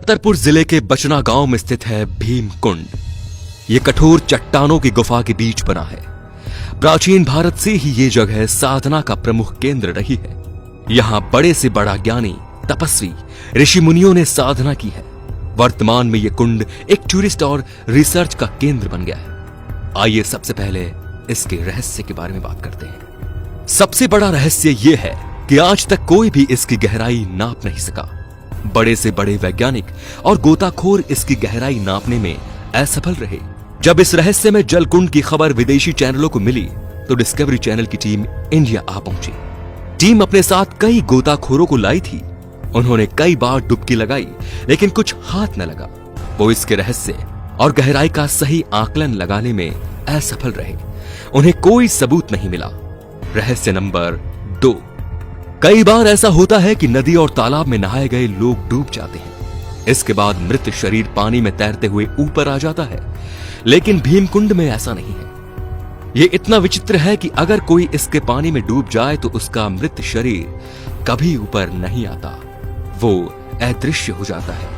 छतरपुर जिले के बचना गांव में स्थित है भीम कुंड। ये कठोर चट्टानों की गुफा के बीच बना है। प्राचीन भारत से ही ये जगह साधना का प्रमुख केंद्र रही है। यहाँ बड़े से बड़ा ज्ञानी, तपस्वी, ऋषि मुनियों ने साधना की है। वर्तमान में ये कुंड एक टूरिस्ट और रिसर्च का केंद्र बन गया है। आइए सबसे पहले इसके रहस्य के बारे में बात करते हैं। सबसे बड़ा रहस्य ये है कि आज तक कोई भी इसकी गहराई नाप नहीं सका। बड़े से बड़े वैज्ञानिक और गोताखोर इसकी गहराई नापने में असफल रहे। जब इस रहस्यमय जल कुंड की खबर विदेशी चैनलों को मिली तो डिस्कवरी चैनल की टीम इंडिया आ पहुंची। टीम अपने साथ कई गोताखोरों को लाई थी। उन्होंने कई बार डुबकी लगाई लेकिन कुछ हाथ न लगा। वो इसके रहस्य और गहराई का सही आकलन लगाने में असफल रहे। उन्हें कोई सबूत नहीं मिला। रहस्य नंबर 2। कई बार ऐसा होता है कि नदी और तालाब में नहाए गए लोग डूब जाते हैं। इसके बाद मृत शरीर पानी में तैरते हुए ऊपर आ जाता है, लेकिन भीमकुंड में ऐसा नहीं है। यह इतना विचित्र है कि अगर कोई इसके पानी में डूब जाए तो उसका मृत शरीर कभी ऊपर नहीं आता। वो अदृश्य हो जाता है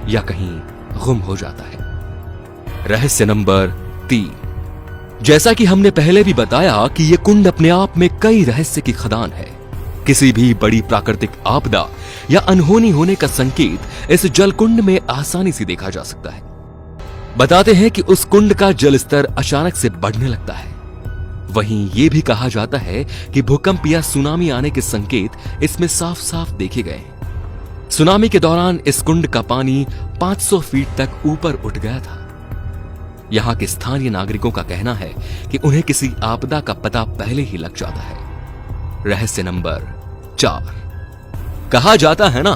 या कहीं गुम हो जाता है। रहस्य नंबर 3। जैसा कि हमने पहले भी बताया कि यह कुंड अपने आप में कई रहस्य की खदान है। किसी भी बड़ी प्राकृतिक आपदा या अनहोनी होने का संकेत इस जल कुंड में आसानी से देखा जा सकता है। बताते हैं कि उस कुंड का जल स्तर अचानक से बढ़ने लगता है। वहीं यह भी कहा जाता है कि भूकंप या सुनामी आने के संकेत इसमें साफ साफ देखे गए हैं। सुनामी के दौरान इस कुंड का पानी 500 फीट तक ऊपर उठ गया था। यहां के स्थानीय नागरिकों का कहना है कि उन्हें किसी आपदा का पता पहले ही लग जाता है। रहस्य नंबर 4। कहा जाता है ना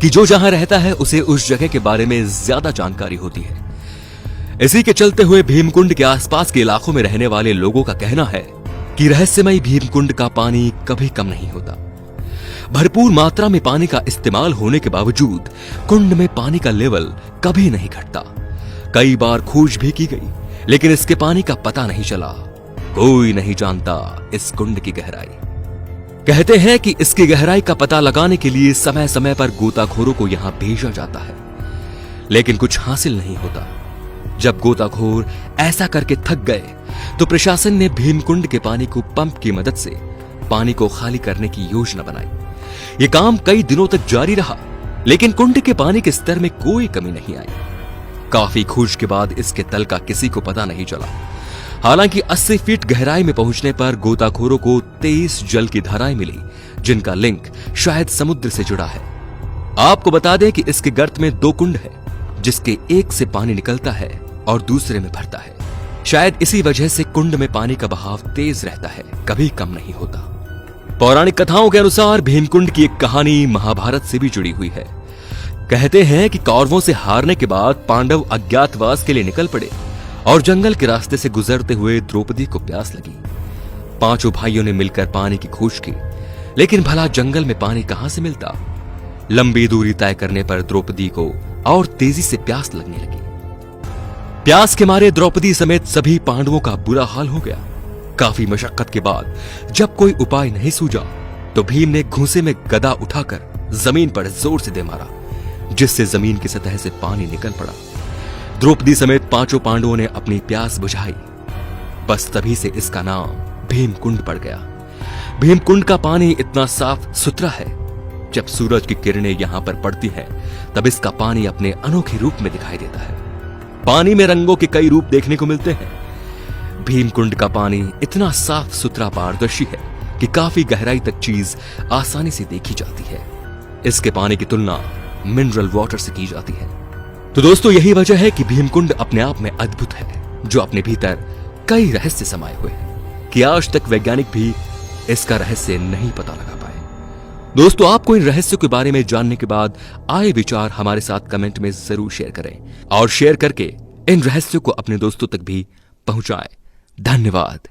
कि जो जहां रहता है उसे उस जगह के बारे में ज्यादा जानकारी होती है। इसी के चलते हुए भीमकुंड के आसपास के इलाकों में रहने वाले लोगों का कहना है कि रहस्यमय भीमकुंड का पानी कभी कम नहीं होता। भरपूर मात्रा में पानी का इस्तेमाल होने के बावजूद कुंड में पानी का लेवल कभी नहीं घटता। कई बार खोज भी की गई लेकिन इसके पानी का पता नहीं चला। कोई नहीं जानता इस कुंड की गहराई। कहते हैं कि इसकी गहराई का पता लगाने के लिए समय समय पर गोताखोरों को यहां भेजा जाता है, लेकिन कुछ हासिल नहीं होता। जब गोताखोर ऐसा करके थक गए तो प्रशासन ने भीमकुंड के पानी को पंप की मदद से पानी को खाली करने की योजना बनाई। यह काम कई दिनों तक जारी रहा, लेकिन कुंड के पानी के स्तर में कोई कमी नहीं आई। काफी खोज के बाद इसके तल का किसी को पता नहीं चला। हालांकि 80 फीट गहराई में पहुंचने पर गोताखोरों को 23 जल की धाराएं मिली, जिनका लिंक शायद समुद्र से जुड़ा है। आपको बता दें कि इसके गर्त में 2 कुंड है, जिसके एक से पानी निकलता है और दूसरे में भरता है। शायद इसी वजह से कुंड में पानी का बहाव तेज रहता है, कभी कम नहीं होता। पौराणिक कथाओं के अनुसार भीमकुंड की एक कहानी महाभारत से भी जुड़ी हुई है। कहते हैं कि कौरवों से हारने के बाद पांडव अज्ञातवास के लिए निकल पड़े और जंगल के रास्ते से गुजरते हुए द्रौपदी को प्यास लगी। 5 भाइयों ने मिलकर पानी की खोज की, लेकिन भला जंगल में पानी कहां से मिलता। लंबी दूरी तय करने पर द्रौपदी को और तेजी से प्यास लगने लगी। प्यास के मारे द्रौपदी समेत सभी पांडवों का बुरा हाल हो गया। काफी मशक्कत के बाद जब कोई उपाय नहीं सूझा तो भीम ने घूंसे में गदा उठाकर जमीन पर जोर से दे मारा, जिससे जमीन की सतह से पानी निकल पड़ा। द्रौपदी समेत 5 पांडवों ने अपनी प्यास बुझाई। बस तभी से इसका नाम भीमकुंड पड़ गया। भीमकुंड का पानी इतना साफ सुथरा है, जब सूरज की किरणें यहां पर पड़ती हैं, तब इसका पानी अपने अनोखे रूप में दिखाई देता है। पानी में रंगों के कई रूप देखने को मिलते हैं। भीमकुंड का पानी इतना साफ सुथरा पारदर्शी है कि काफी गहराई तक चीज आसानी से देखी जाती है। इसके पानी की तुलना मिनरल वाटर से की जाती है। तो दोस्तों, यही वजह है कि भीमकुंड अपने आप में अद्भुत है, जो अपने भीतर कई रहस्य समाये हुए हैं कि आज तक वैज्ञानिक भी इसका रहस्य नहीं पता लगा पाए। दोस्तों, आपको इन रहस्यों के बारे में जानने के बाद आए विचार हमारे साथ कमेंट में जरूर शेयर करें और शेयर करके इन रहस्यों को अपने दोस्तों तक भी पहुंचाएं। धन्यवाद।